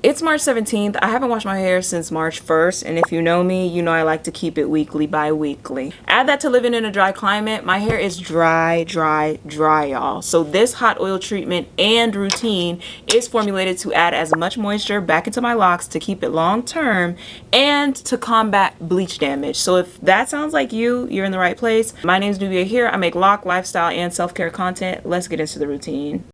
It's March 17th. I haven't washed my hair since March 1st, and if you know me, you know I like to keep it weekly, bi-weekly. Add that to living in a dry climate. My hair is dry, y'all. So this hot oil treatment and routine is formulated to add as much moisture back into my locks to keep it long term and to combat bleach damage. So if that sounds like you're in the right place. My name is Nubia here. I make loc, lifestyle, and self-care content. Let's get into the routine.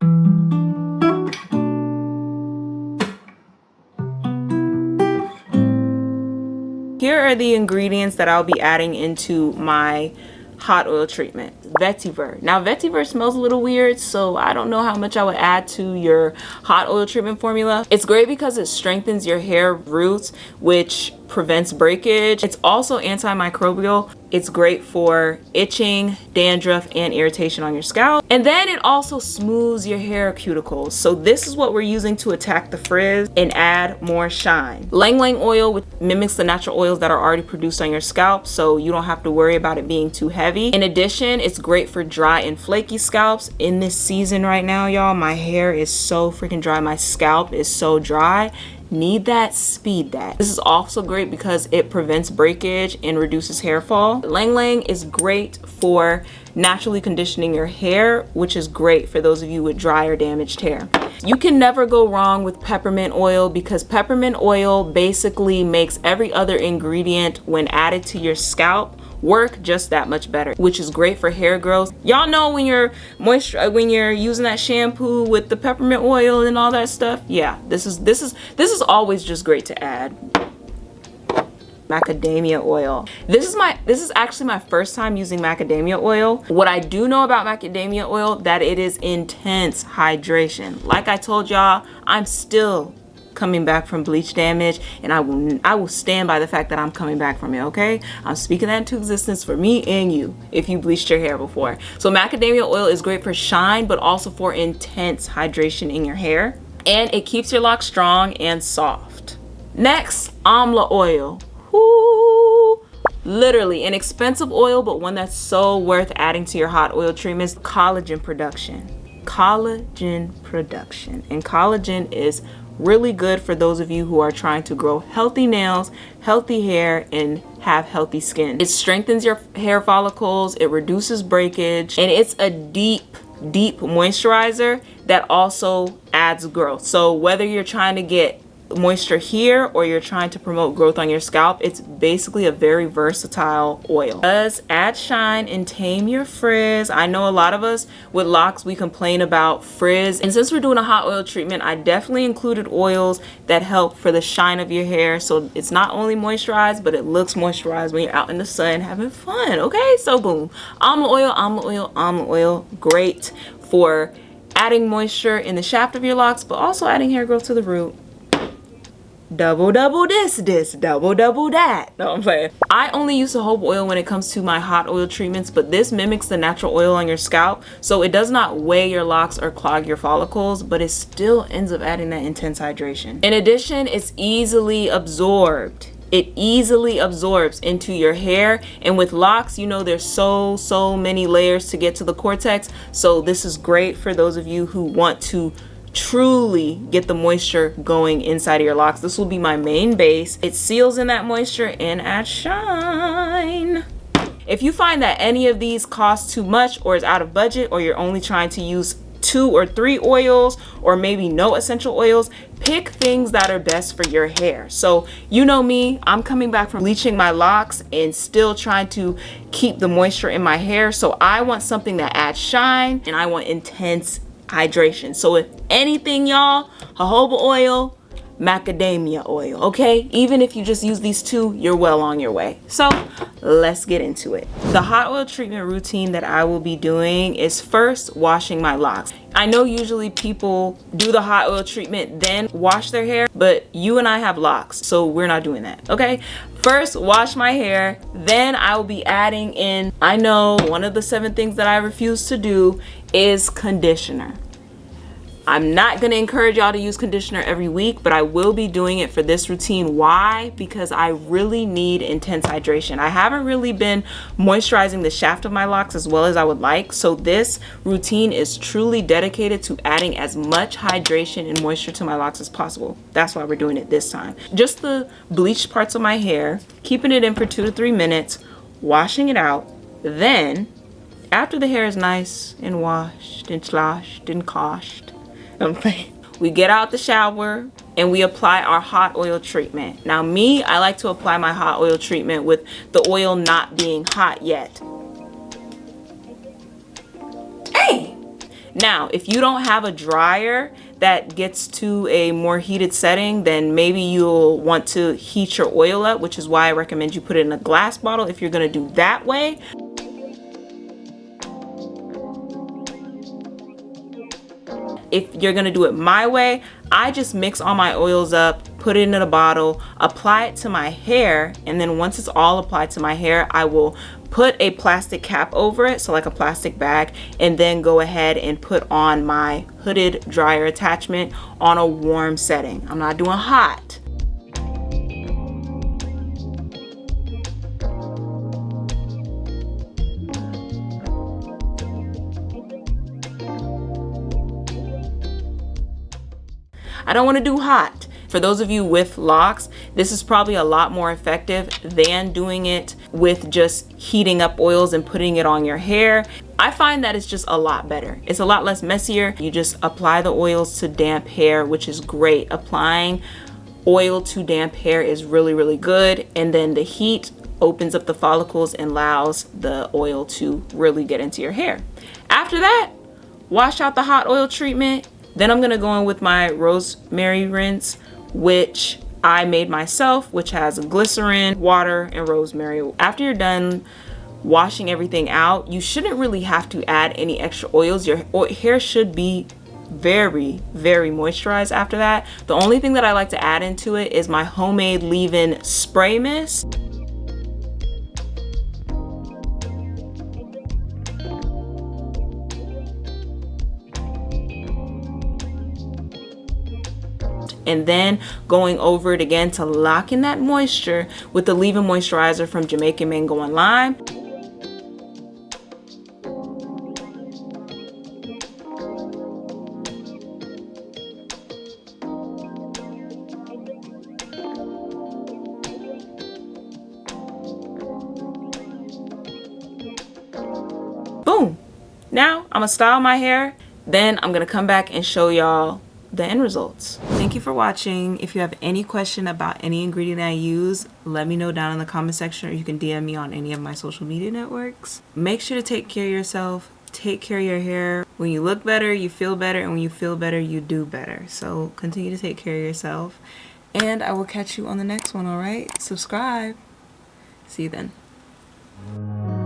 Here are the ingredients that I'll be adding into my hot oil treatment. Vetiver. Now vetiver smells a little weird, so I don't know how much I would add to your hot oil treatment formula. It's great because it strengthens your hair roots, which prevents breakage. It's also antimicrobial. It's great for itching, dandruff, and irritation on your scalp. And then it also smooths your hair cuticles. So this is what we're using to attack the frizz and add more shine. Lang Lang oil, which mimics the natural oils that are already produced on your scalp, so you don't have to worry about it being too heavy. In addition, it's great for dry and flaky scalps. In this season right now, y'all, my hair is so freaking dry. My scalp is so dry. Need that, speed that. This is also great because it prevents breakage and reduces hair fall. Lang Lang is great for naturally conditioning your hair, which is great for those of you with dry or damaged hair. You can never go wrong with peppermint oil because peppermint oil basically makes every other ingredient when added to your scalp work just that much better, which is great for hair growth. Y'all know when you're using that shampoo with the peppermint oil and all that stuff. Yeah, this is always just great to add. Macadamia oil. This is actually my first time using macadamia oil. What I do know about macadamia oil, that it is intense hydration. Like I told y'all, I'm still coming back from bleach damage, and I will stand by the fact that I'm coming back from it. Okay, I'm speaking that into existence for me and you if you bleached your hair before. So macadamia oil is great for shine, but also for intense hydration in your hair, and it keeps your locks strong and soft. Next, amla oil. Woo! Literally an expensive oil, but one that's so worth adding to your hot oil treatments. Collagen production. And collagen is really good for those of you who are trying to grow healthy nails, healthy hair, and have healthy skin. It strengthens your hair follicles, it reduces breakage, and it's a deep moisturizer that also adds growth. So whether you're trying to get moisture here or you're trying to promote growth on your scalp, it's basically a very versatile oil. It does add shine and tame your frizz. I know a lot of us with locks, we complain about frizz, and since we're doing a hot oil treatment, I definitely included oils that help for the shine of your hair, so it's not only moisturized, but it looks moisturized when you're out in the sun having fun. Okay, so boom, amla oil, great for adding moisture in the shaft of your locks, but also adding hair growth to the root. Double this, double that. No, I'm playing. I only use jojoba oil when it comes to my hot oil treatments, but this mimics the natural oil on your scalp, so it does not weigh your locks or clog your follicles, but it still ends up adding that intense hydration. In addition, it's easily absorbed. It easily absorbs into your hair, and with locks, you know, there's so many layers to get to the cortex, so this is great for those of you who want to truly get the moisture going inside of your locks. This will be my main base. It seals in that moisture and adds shine. If you find that any of these cost too much or is out of budget, or you're only trying to use 2 or 3 oils or maybe no essential oils, pick things that are best for your hair. So you know me, I'm coming back from bleaching my locks and still trying to keep the moisture in my hair, so I want something that adds shine and I want intense hydration. So if anything, y'all, jojoba oil, macadamia oil, okay? Even if you just use these 2, you're well on your way. So let's get into it. The hot oil treatment routine that I will be doing is first washing my locks. I know usually people do the hot oil treatment then wash their hair, but you and I have locks, so we're not doing that, okay? First, wash my hair, then I will be adding in, I know one of the 7 things that I refuse to do is conditioner. I'm not going to encourage y'all to use conditioner every week, but I will be doing it for this routine. Why? Because I really need intense hydration. I haven't really been moisturizing the shaft of my locks as well as I would like. So this routine is truly dedicated to adding as much hydration and moisture to my locks as possible. That's why we're doing it this time. Just the bleached parts of my hair, keeping it in for 2 to 3 minutes, washing it out. Then, after the hair is nice and washed and sloshed and coshed, we get out the shower and we apply our hot oil treatment. Now me, I like to apply my hot oil treatment with the oil not being hot yet. Hey! Now, if you don't have a dryer that gets to a more heated setting, then maybe you'll want to heat your oil up, which is why I recommend you put it in a glass bottle if you're gonna do that way. If you're gonna do it my way, I just mix all my oils up, put it in a bottle, apply it to my hair, and then once it's all applied to my hair, I will put a plastic cap over it, so like a plastic bag, and then go ahead and put on my hooded dryer attachment on a warm setting. I'm not doing hot. I don't want to do hot. For those of you with locks, this is probably a lot more effective than doing it with just heating up oils and putting it on your hair. I find that it's just a lot better. It's a lot less messier. You just apply the oils to damp hair, which is great. Applying oil to damp hair is really, really good. And then the heat opens up the follicles and allows the oil to really get into your hair. After that, wash out the hot oil treatment. Then I'm gonna go in with my rosemary rinse, which I made myself, which has glycerin, water, and rosemary. After you're done washing everything out, you shouldn't really have to add any extra oils. Your hair should be very, very moisturized after that. The only thing that I like to add into it is my homemade leave-in spray mist. And then going over it again to lock in that moisture with the leave-in moisturizer from Jamaican Mango and Lime. Boom! Now I'm gonna style my hair, then I'm gonna come back and show y'all the end results. Thank you for watching. If you have any question about any ingredient I use, let me know down in the comment section, or you can DM me on any of my social media networks. Make sure to take care of yourself, take care of your hair. When you look better, you feel better, and when you feel better, you do better. So continue to take care of yourself, and I will catch you on the next one, all right? Subscribe. See you then.